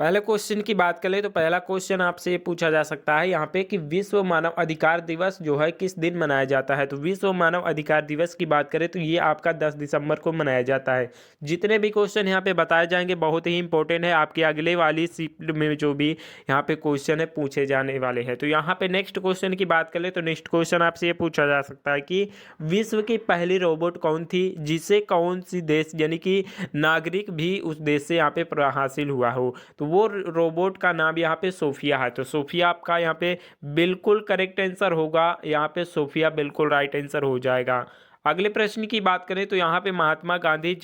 पहले क्वेश्चन की बात करें तो पहला क्वेश्चन आपसे ये पूछा जा सकता है यहाँ पे कि विश्व मानव अधिकार दिवस जो है किस दिन मनाया जाता है। तो विश्व मानव अधिकार दिवस की बात करें तो ये आपका 10 दिसंबर को मनाया जाता है। जितने भी क्वेश्चन यहाँ पे बताए जाएंगे बहुत ही इंपॉर्टेंट है, आपकी अगले वाली शिफ्ट में जो भी यहाँ पे क्वेश्चन है पूछे जाने वाले हैं। तो यहाँ पे नेक्स्ट क्वेश्चन की बात करें तो नेक्स्ट क्वेश्चन आपसे ये पूछा जा सकता है कि विश्व की पहली रोबोट कौन थी, जिसे कौन सी देश यानी कि नागरिक भी उस देश से यहाँ पे हासिल हुआ हो। तो वो रोबोट का नाम यहाँ पे सोफिया है। तो सोफिया आपका यहाँ पे बिल्कुल करेक्ट आंसर होगा, यहाँ पे सोफिया बिल्कुल राइट आंसर हो जाएगा। अगले प्रश्न की बात करें तो यहाँ पे महात्मा गांधी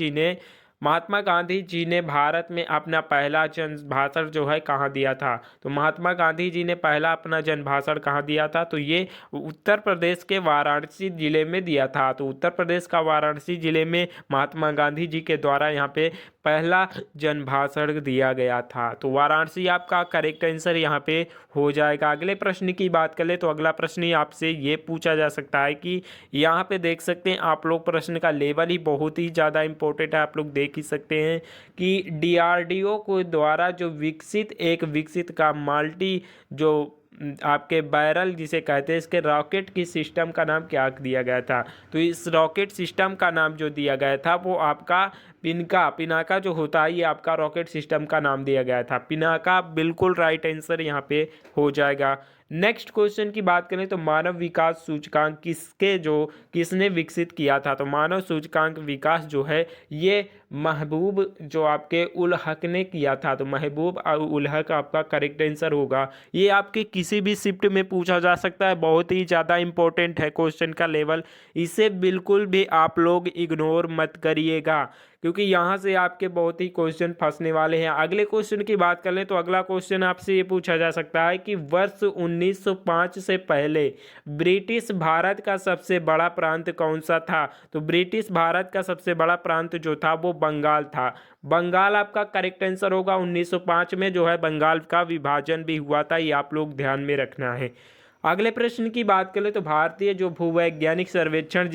जी ने भारत में अपना पहला जन भाषण जो है कहाँ दिया था। तो महात्मा गांधी जी ने पहला अपना जन भाषण कहाँ दिया था, तो ये उत्तर प्रदेश के वाराणसी जिले में दिया था। तो उत्तर प्रदेश का वाराणसी जिले में महात्मा गांधी जी के द्वारा यहाँ पे पहला जन भाषण दिया गया था। तो वाराणसी आपका करेक्ट आंसर यहाँ पे हो जाएगा। अगले प्रश्न की बात करें तो अगला प्रश्न ही आपसे ये पूछा जा सकता है कि यहाँ पे देख सकते हैं आप लोग, प्रश्न का लेवल ही बहुत ही ज़्यादा इंपॉर्टेंट है, आप लोग देख ही सकते हैं कि डीआरडीओ को द्वारा जो विकसित का मल्टी जो आपके बैरल जिसे कहते हैं, इसके रॉकेट की सिस्टम का नाम क्या दिया गया था। तो इस रॉकेट सिस्टम का नाम जो दिया गया था वो आपका पिनाका जो होता है, ये आपका रॉकेट सिस्टम का नाम दिया गया था। पिनाका बिल्कुल राइट आंसर यहाँ पे हो जाएगा। नेक्स्ट क्वेश्चन की बात करें तो मानव विकास सूचकांक किसने विकसित किया था। तो मानव सूचकांक विकास जो है ये महबूब जो आपके उल हक ने किया था। तो महबूब उल हक आपका करेक्ट आंसर होगा। ये आपके किसी भी शिफ्ट में पूछा जा सकता है, बहुत ही ज़्यादा इंपॉर्टेंट है क्वेश्चन का लेवल, इसे बिल्कुल भी आप लोग इग्नोर मत करिएगा क्योंकि यहाँ से आपके बहुत ही क्वेश्चन फंसने वाले हैं। अगले क्वेश्चन की बात कर लें तो अगला क्वेश्चन आपसे ये पूछा जा सकता है कि वर्ष 1905 से पहले ब्रिटिश भारत का सबसे बड़ा प्रांत कौन सा था। तो ब्रिटिश भारत का सबसे बड़ा प्रांत जो था वो बंगाल था। बंगाल आपका करेक्ट आंसर होगा। 1905 में जो है बंगाल का विभाजन भी हुआ था, ये आप लोग ध्यान में रखना है। अगले प्रश्न की बात करें तो भारतीय जो भूवैज्ञानिक सर्वेक्षण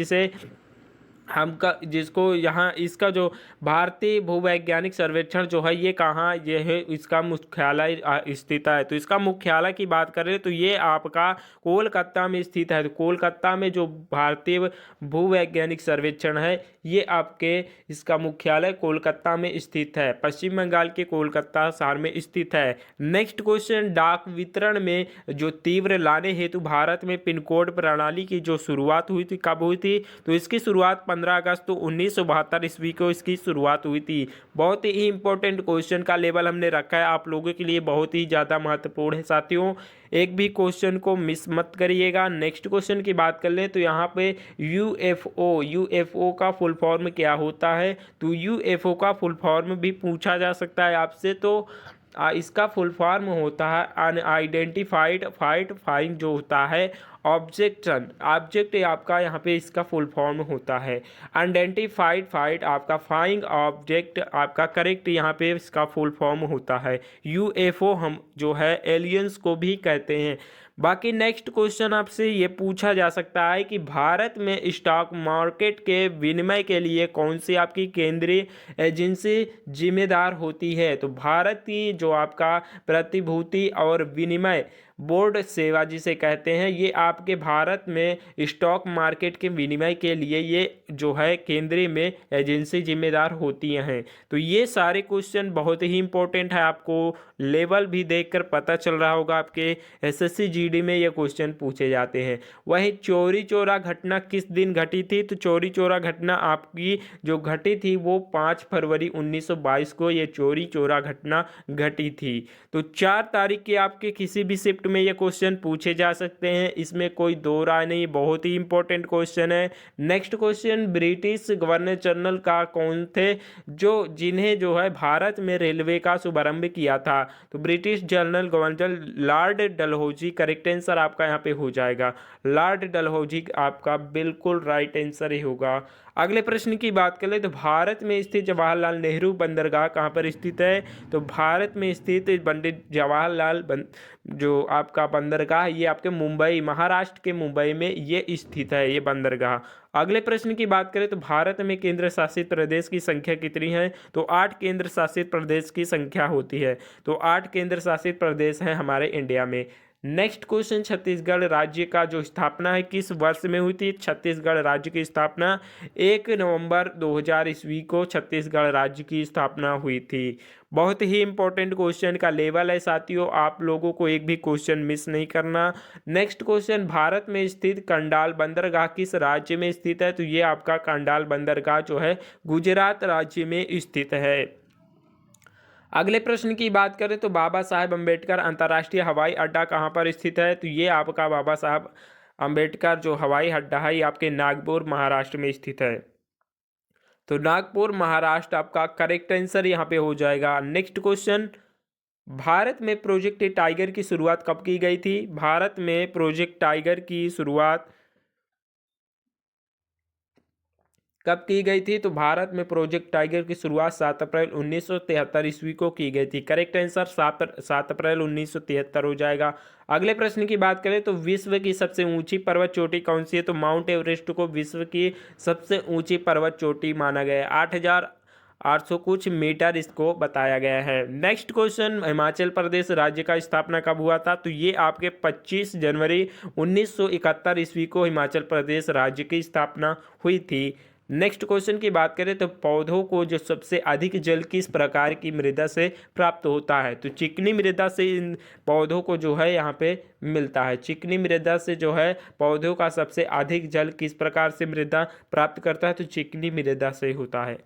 जिसको यहाँ इसका जो भारतीय भूवैज्ञानिक सर्वेक्षण जो है ये कहाँ ये है, इसका मुख्यालय स्थित है। तो इसका मुख्यालय की बात करें तो ये आपका कोलकाता में स्थित है। तो कोलकाता में जो भारतीय भूवैज्ञानिक सर्वेक्षण है ये आपके इसका मुख्यालय कोलकाता में स्थित है, पश्चिम बंगाल के कोलकाता शहर में स्थित है। नेक्स्ट क्वेश्चन, डाक वितरण में जो तीव्र लाने हेतु भारत में पिन कोड प्रणाली की जो शुरुआत हुई थी कब हुई थी। तो इसकी शुरुआत 15 अगस्त 1972 ईस्वी को इसकी शुरुआत हुई थी। बहुत ही इंपॉर्टेंट क्वेश्चन का लेवल हमने रखा है आप लोगों के लिए, बहुत ही ज़्यादा महत्वपूर्ण है साथियों, एक भी क्वेश्चन को मिस मत करिएगा। नेक्स्ट क्वेश्चन की बात कर लें तो यहाँ पे यूएफओ का फुल फॉर्म क्या होता है। तो यूएफओ का फुल फॉर्म भी पूछा जा सकता है आपसे। तो इसका फुल फॉर्म होता है अनआइडेंटिफाइड फाइंड जो होता है ऑब्जेक्ट आपका यहाँ पे इसका फुल फॉर्म होता है अनआइडेंटिफाइड आपका फाइंग ऑब्जेक्ट आपका करेक्ट यहाँ पे इसका फुल फॉर्म होता है। यूएफओ हम जो है एलियंस को भी कहते हैं। बाकी नेक्स्ट क्वेश्चन आपसे ये पूछा जा सकता है कि भारत में स्टॉक मार्केट के विनिमय के लिए कौन सी आपकी केंद्रीय एजेंसी जिम्मेदार होती है। तो भारत की जो आपका प्रतिभूति और विनिमय बोर्ड सेवा जिसे कहते हैं, ये आपके भारत में स्टॉक मार्केट के विनिमय के लिए ये जो है केंद्रीय में एजेंसी जिम्मेदार होती हैं। तो ये सारे क्वेश्चन बहुत ही इंपॉर्टेंट है, आपको लेवल भी देखकर पता चल रहा होगा आपके एसएससी जीडी में ये क्वेश्चन पूछे जाते हैं। वहीं चोरी चोरा घटना किस दिन घटी थी। तो चोरी चोरा घटना आपकी जो घटी थी वो 5 फरवरी 1922 को ये चोरी चोरा घटना घटी थी। तो 4 तारीख के आपके किसी भी शिफ्ट में ये क्वेश्चन पूछे जा सकते हैं, इसमें कोई दो राय नहीं, बहुत ही इंपॉर्टेंट क्वेश्चन है। Next question, British governor general का कौन थे जिन्हें जो है भारत में रेलवे का शुभारंभ किया था। तो British general governor Lord Dalhousie correct answer आपका यहाँ पे हो जाएगा। लॉर्ड डलहौजी आपका बिल्कुल राइट आंसर ही होगा। अगले प्रश्न की बात करें तो भारत में स्थित जवाहरलाल नेहरू बंदरगाह कहाँ पर स्थित है। तो भारत में स्थित पंडित जवाहरलाल जो आपका बंदरगाह ये आपके मुंबई, महाराष्ट्र के मुंबई में ये स्थित है ये बंदरगाह। अगले प्रश्न की बात करें तो भारत में केंद्र शासित प्रदेश की संख्या कितनी है? तो 8 केंद्र शासित प्रदेश की संख्या होती है। तो 8 केंद्र शासित प्रदेश हैं हमारे इंडिया में। नेक्स्ट क्वेश्चन, छत्तीसगढ़ राज्य का जो स्थापना है किस वर्ष में हुई थी? छत्तीसगढ़ राज्य की स्थापना 1 नवंबर 2000 ईस्वी को छत्तीसगढ़ राज्य की स्थापना हुई थी। बहुत ही इंपॉर्टेंट क्वेश्चन का लेवल है साथियों, आप लोगों को एक भी क्वेश्चन मिस नहीं करना। नेक्स्ट क्वेश्चन, भारत में स्थित कंडाल बंदरगाह किस राज्य में स्थित है? तो ये आपका कंडाल बंदरगाह जो है गुजरात राज्य में स्थित है। अगले प्रश्न की बात करें तो बाबा साहेब अम्बेडकर अंतर्राष्ट्रीय हवाई अड्डा कहाँ पर स्थित है? तो ये आपका बाबा साहब अम्बेडकर जो हवाई अड्डा है ये आपके नागपुर महाराष्ट्र में स्थित है। तो नागपुर महाराष्ट्र आपका करेक्ट आंसर यहाँ पे हो जाएगा। नेक्स्ट क्वेश्चन, भारत में प्रोजेक्ट टाइगर की शुरुआत कब की गई थी? भारत में प्रोजेक्ट टाइगर की शुरुआत कब की गई थी? तो भारत में प्रोजेक्ट टाइगर की शुरुआत 7 अप्रैल 1973 ईस्वी को की गई थी। करेक्ट आंसर 7 अप्रैल 1973 हो जाएगा। अगले प्रश्न की बात करें तो विश्व की सबसे ऊंची पर्वत चोटी कौन सी है? तो माउंट एवरेस्ट को विश्व की सबसे ऊंची पर्वत चोटी माना गया है। 8,800 कुछ मीटर इसको बताया गया है। नेक्स्ट क्वेश्चन, हिमाचल प्रदेश राज्य का स्थापना कब हुआ था? तो ये आपके 25 जनवरी 1971 ईस्वी को हिमाचल प्रदेश राज्य की स्थापना हुई थी। नेक्स्ट क्वेश्चन की बात करें तो पौधों को जो सबसे अधिक जल किस प्रकार की मृदा से प्राप्त होता है? तो चिकनी मृदा से इन पौधों को जो है यहाँ पे मिलता है। चिकनी मृदा से जो है पौधों का सबसे अधिक जल किस प्रकार से मृदा प्राप्त करता है? तो चिकनी मृदा से होता है।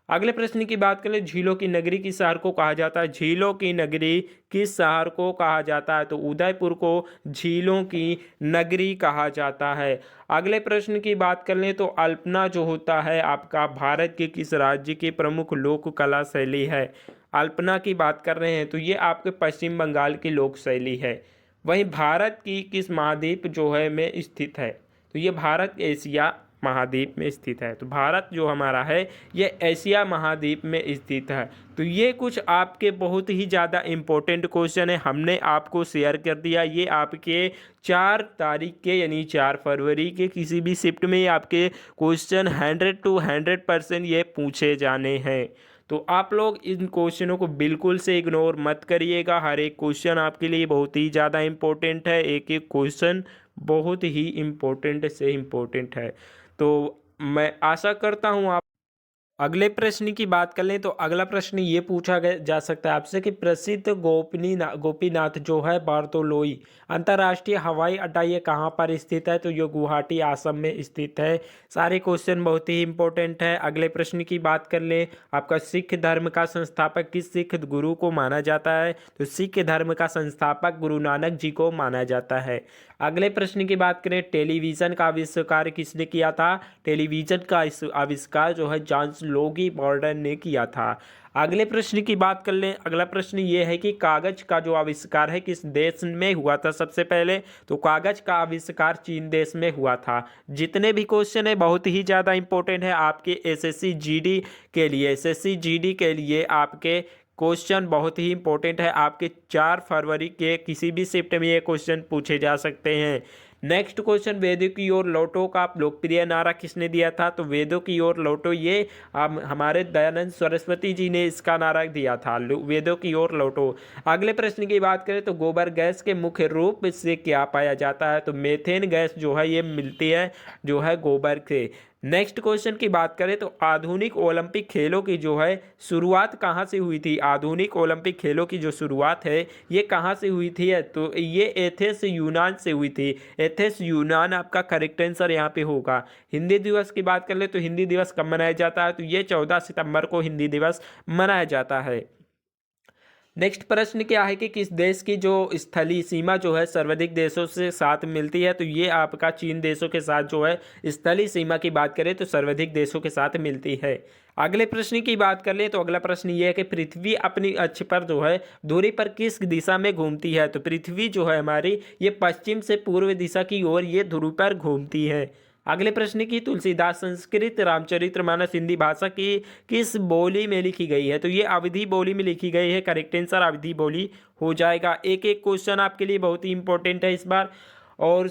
अगले प्रश्न की बात करें, झीलों की नगरी किस शहर को कहा जाता है? झीलों की नगरी किस शहर को कहा जाता है? तो उदयपुर को झीलों की नगरी कहा जाता है। अगले प्रश्न की बात कर लें तो अल्पना जो होता है आपका भारत के किस राज्य की प्रमुख लोक कला शैली है? अल्पना की बात कर रहे हैं तो ये आपके पश्चिम बंगाल की लोक शैली है। वहीं भारत की किस महाद्वीप जो है में स्थित है? तो ये भारत एशिया महाद्वीप में स्थित है। तो भारत जो हमारा है ये एशिया महाद्वीप में स्थित है। तो ये कुछ आपके बहुत ही ज़्यादा इम्पोर्टेंट क्वेश्चन है, हमने आपको शेयर कर दिया। ये आपके 4 तारीख के यानी 4 फरवरी के किसी भी शिफ्ट में आपके क्वेश्चन 100 to 100% ये पूछे जाने हैं। तो आप लोग इन क्वेश्चनों को बिल्कुल से इग्नोर मत करिएगा। हर एक क्वेश्चन आपके लिए बहुत ही ज़्यादा इम्पोर्टेंट है। एक एक क्वेश्चन बहुत ही इम्पोर्टेंट से इम्पोर्टेंट है। तो मैं आशा करता हूँ आप अगले प्रश्न की बात कर लें तो अगला प्रश्न ये पूछा जा सकता है आपसे कि प्रसिद्ध गोपीनाथ जो है बारतोलोई अंतर्राष्ट्रीय हवाई अड्डा ये कहाँ पर स्थित है? तो ये गुवाहाटी आसम में स्थित है। सारे क्वेश्चन बहुत ही इंपॉर्टेंट है। अगले प्रश्न की बात कर लें, आपका सिख धर्म का संस्थापक किस सिख गुरु को माना जाता है? तो सिख धर्म का संस्थापक गुरु नानक जी को माना जाता है। अगले प्रश्न की बात करें, टेलीविज़न का आविष्कार किसने किया था? टेलीविज़न का आविष्कार जो है जॉन लोगी बॉर्डन ने किया था। अगले प्रश्न की बात कर लें, अगला प्रश्न ये है कि कागज का जो आविष्कार है किस देश में हुआ था सबसे पहले? तो कागज का आविष्कार चीन देश में हुआ था। जितने भी क्वेश्चन है बहुत ही ज़्यादा इंपॉर्टेंट है आपके एसएससी जीडी के लिए। एसएससी जीडी के लिए आपके क्वेश्चन बहुत ही इंपॉर्टेंट है। आपके 4 फरवरी के किसी भी शिफ्ट में ये क्वेश्चन पूछे जा सकते हैं। नेक्स्ट क्वेश्चन, वेदों की ओर लौटो का लोकप्रिय नारा किसने दिया था? तो वेदों की ओर लौटो ये हमारे दयानंद सरस्वती जी ने इसका नारा दिया था, वेदों की ओर लौटो। अगले प्रश्न की बात करें तो गोबर गैस के मुख्य रूप से क्या पाया जाता है? तो मेथेन गैस जो है ये मिलती है जो है गोबर से। नेक्स्ट क्वेश्चन की बात करें तो आधुनिक ओलंपिक खेलों की जो है शुरुआत कहाँ से हुई थी? आधुनिक ओलंपिक खेलों की जो शुरुआत है ये कहाँ से हुई थी? तो ये एथेंस यूनान से हुई थी। एथेंस यूनान आपका करेक्ट आंसर यहाँ पे होगा। हिंदी दिवस की बात कर ले तो हिंदी दिवस कब मनाया जाता है? तो ये 14 सितंबर को हिंदी दिवस मनाया जाता है। नेक्स्ट प्रश्न क्या है कि किस देश की जो स्थलीय सीमा जो है सर्वाधिक देशों से साथ मिलती है? तो ये आपका चीन देशों के साथ जो है स्थलीय सीमा की बात करें तो सर्वाधिक देशों के साथ मिलती है। अगले प्रश्न की बात कर ले तो अगला प्रश्न ये है कि पृथ्वी अपनी अक्ष पर जो है धुरी पर किस दिशा में घूमती है? तो पृथ्वी जो है हमारी ये पश्चिम से पूर्व दिशा की ओर ये ध्रुव पर घूमती है। अगले प्रश्न की तुलसीदास संस्कृत रामचरितमानस हिंदी भाषा की किस बोली में लिखी गई है? तो ये अवधी बोली में लिखी गई है। करेक्ट आंसर अवधी बोली हो जाएगा। एक एक क्वेश्चन आपके लिए बहुत ही इंपॉर्टेंट है इस बार। और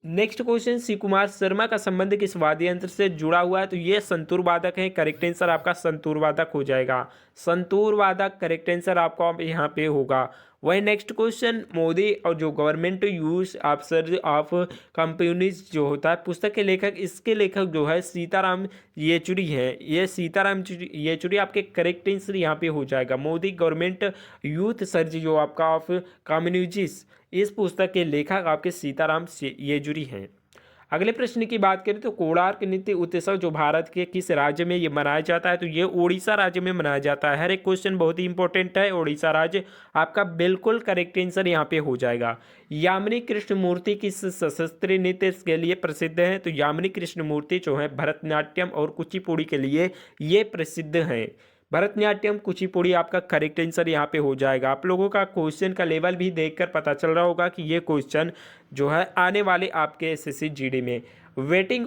नेक्स्ट क्वेश्चन, शिव कुमार शर्मा का संबंध किस वाद्य यंत्र से जुड़ा हुआ है? तो ये संतूर वादक है। करेक्ट आंसर आपका संतूर वादक हो जाएगा। संतूर वादक करेक्ट आंसर आपको यहाँ पे होगा। वही नेक्स्ट क्वेश्चन, मोदी और जो government use officer of companies जो होता है, पुस्तक के लेखक, इसके लेखक जो है सीताराम येचुरी हैं। ये सीताराम येचुरी आपके करेक्ट आंसर यहाँ पे हो जाएगा। मोदी गवर्नमेंट यूथ सर्च जो आपका ऑफ कम्युनिजीज, इस पुस्तक के लेखक आपके सीताराम येचुरी हैं। अगले प्रश्न की बात करें तो कोणार्क नृत्य उत्सव जो भारत के किस राज्य में ये मनाया जाता है? तो ये उड़ीसा राज्य में मनाया जाता है। हर एक क्वेश्चन बहुत ही इंपॉर्टेंट है। उड़ीसा राज्य आपका बिल्कुल करेक्ट आंसर यहाँ पे हो जाएगा। यामिनी कृष्णमूर्ति किस सशस्त्र नृत्य के लिए प्रसिद्ध है? तो यामिनी कृष्णमूर्ति जो है भरतनाट्यम और कुचिपुड़ी के लिए ये प्रसिद्ध हैं। भरतनाट्यम कुचिपुड़ी आपका करेक्ट आंसर यहाँ पे हो जाएगा। आप लोगों का क्वेश्चन का लेवल भी देखकर पता चल रहा होगा कि ये क्वेश्चन जो है आने वाले आपके एसएससी जीडी में। वेटिंग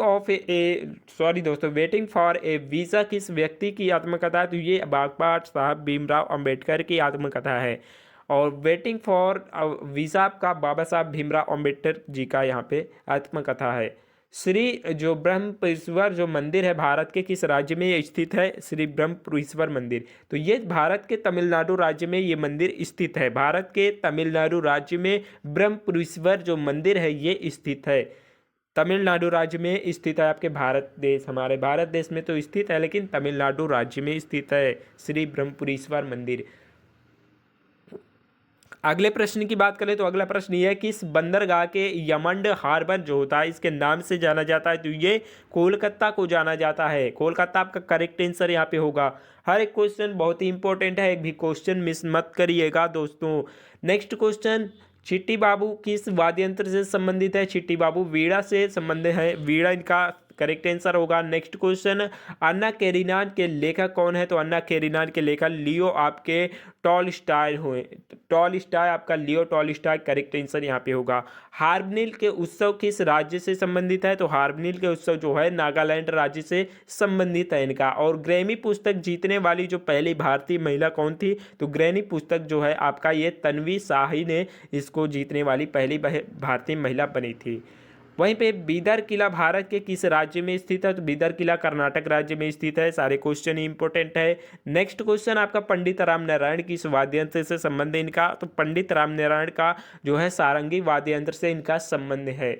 फॉर ए वीज़ा किस व्यक्ति की आत्मकथा है? तो ये बाबा साहब भीमराव अंबेडकर की आत्मकथा है। और वेटिंग फॉर वीज़ा का बाबा साहब भीमराव अंबेडकर जी का यहाँ पे आत्मकथा है। श्री जो ब्रह्मपुरीश्वर जो मंदिर है भारत के किस राज्य में ये स्थित है? श्री ब्रह्मपुरीश्वर मंदिर, तो ये भारत के तमिलनाडु राज्य में ये मंदिर स्थित है। भारत के तमिलनाडु राज्य में ब्रह्मपुरीश्वर जो मंदिर है ये स्थित है। तमिलनाडु राज्य में स्थित है आपके भारत देश, हमारे भारत देश में तो स्थित है लेकिन तमिलनाडु राज्य में स्थित है श्री ब्रह्मपुरीश्वर मंदिर। अगले प्रश्न की बात करें तो अगला प्रश्न ये है कि इस बंदरगाह के यमंड हार्बर जो होता है इसके नाम से जाना जाता है? तो ये कोलकाता को जाना जाता है। कोलकाता आपका करेक्ट आंसर यहाँ पे होगा। हर एक क्वेश्चन बहुत ही इंपॉर्टेंट है, एक भी क्वेश्चन मिस मत करिएगा दोस्तों। नेक्स्ट क्वेश्चन, चिट्टी बाबू किस वाद्य यंत्र से संबंधित है? चिट्टी बाबू वीणा से संबंधित है। वीणा इनका करेक्ट आंसर होगा। नेक्स्ट क्वेश्चन, अन्ना कैरिनान के लेखक कौन है? तो अन्ना कैरिनान के लेखक लियो आपके टॉलस्टॉय हुए। टॉलस्टॉय आपका लियो टॉलस्टॉय करेक्ट आंसर यहाँ पे होगा। हार्बनिल के उत्सव किस राज्य से संबंधित है? तो हार्बनिल के उत्सव जो है नागालैंड राज्य से संबंधित है इनका। और ग्रैमी पुस्तक जीतने वाली जो पहली भारतीय महिला कौन थी? तो ग्रैमी पुस्तक जो है आपका ये तन्वी शाही ने इसको जीतने वाली पहली भारतीय महिला बनी थी। वहीं पे बीदर किला भारत के किस राज्य में स्थित है? तो बीदर किला कर्नाटक राज्य में स्थित है। सारे क्वेश्चन इंपॉर्टेंट है। नेक्स्ट क्वेश्चन आपका, पंडित राम नारायण किस वाद्य यंत्र से संबंध है इनका? तो पंडित राम नारायण का जो है सारंगी वाद्य यंत्र से इनका संबंध है।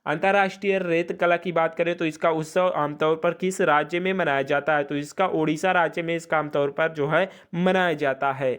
अंतर्राष्ट्रीय रेत कला की बात करें तो इसका उत्सव आमतौर पर किस राज्य में मनाया जाता है? तो इसका उड़ीसा राज्य में इसका आमतौर पर जो है मनाया जाता है।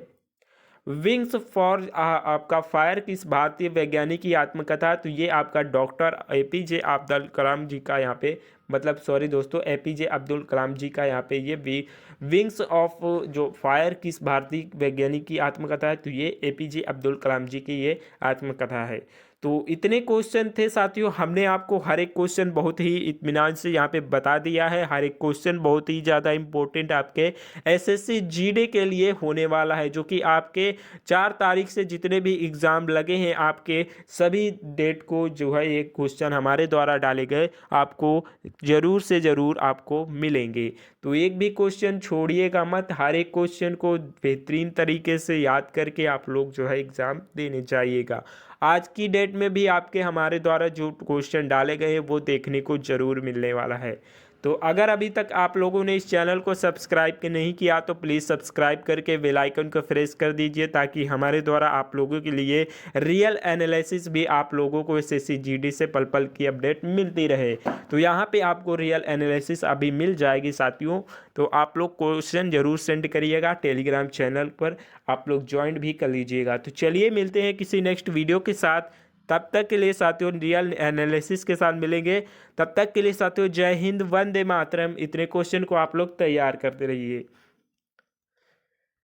विंग्स फॉर आपका फायर किस भारतीय वैज्ञानिक की आत्मकथा? तो ये आपका डॉक्टर एपीजे अब्दुल कलाम जी का यहाँ पे, मतलब सॉरी दोस्तों, एपीजे अब्दुल कलाम जी का यहाँ पे ये विंग्स ऑफ जो फायर किस भारतीय वैज्ञानिक की आत्मकथा है? तो ये एपीजे अब्दुल कलाम जी की ये आत्मकथा है। तो इतने क्वेश्चन थे साथियों, हमने आपको हर एक क्वेश्चन बहुत ही इत्मीनान से यहाँ पे बता दिया है। हर एक क्वेश्चन बहुत ही ज़्यादा इम्पोर्टेंट आपके एसएससी जीडी के लिए होने वाला है, जो कि आपके 4 तारीख से जितने भी एग्ज़ाम लगे हैं आपके सभी डेट को जो है ये क्वेश्चन हमारे द्वारा डाले गए आपको ज़रूर से ज़रूर आपको मिलेंगे। तो एक भी क्वेश्चन छोड़िएगा मत, हर एक क्वेश्चन को बेहतरीन तरीके से याद करके आप लोग जो है एग्ज़ाम देने जाइएगा। आज की डेट में भी आपके हमारे द्वारा जो क्वेश्चन डाले गए हैं वो देखने को ज़रूर मिलने वाला है। तो अगर अभी तक आप लोगों ने इस चैनल को सब्सक्राइब नहीं किया तो प्लीज़ सब्सक्राइब करके बेल आइकन को प्रेस कर दीजिए, ताकि हमारे द्वारा आप लोगों के लिए रियल एनालिसिस भी आप लोगों को एसएससी जीडी से पल पल की अपडेट मिलती रहे। तो यहाँ पे आपको रियल एनालिसिस अभी मिल जाएगी साथियों। तो आप लोग क्वेश्चन ज़रूर सेंड करिएगा, टेलीग्राम चैनल पर आप लोग ज्वाइन भी कर लीजिएगा। तो चलिए मिलते हैं किसी नेक्स्ट वीडियो के साथ, तब तक के लिए साथियों रियल एनालिसिस के साथ मिलेंगे। तब तक के लिए साथियों जय हिंद, वंदे मातरम। इतने क्वेश्चन को आप लोग तैयार करते रहिए।